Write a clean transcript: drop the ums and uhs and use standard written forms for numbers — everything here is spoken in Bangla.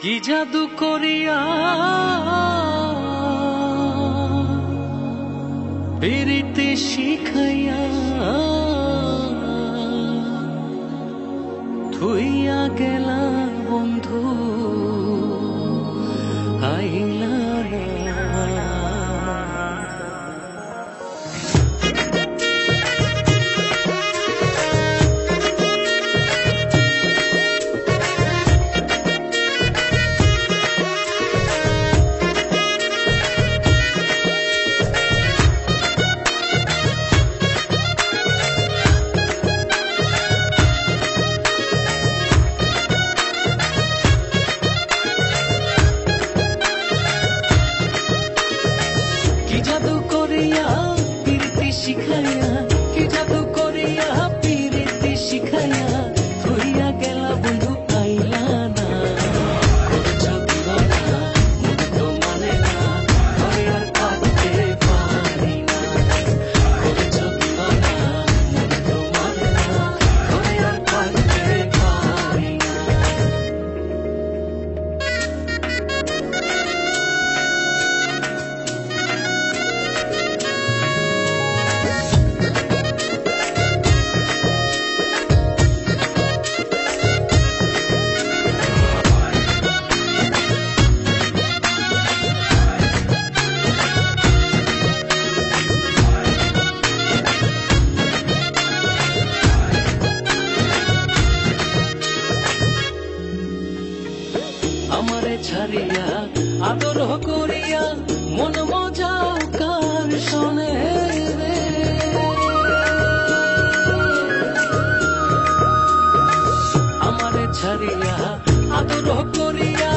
কি জাদু করিয়া পিরিতে শিখাইয়া থুইয়া গেলা বন্ধু আইলা না। কি জাদু করিয়া পিরিতি শিখাইয়া, কি জাদু করিয়া পিরিতি শিখাইয়া থুইয়া গেলা বন্ধু আইলা না। করেছ দিওয়ানা মন তো মানে না, ঘরে আর থাকতে পারি না। করেছ দিওয়ানা মন তো মানে না, ঘরে আর থাকতে পারি না। আমারে ছাড়িয়া আদর করিয়া মন মজাও কার শোনে রে। আমারে ছাড়িয়া আদর করিয়া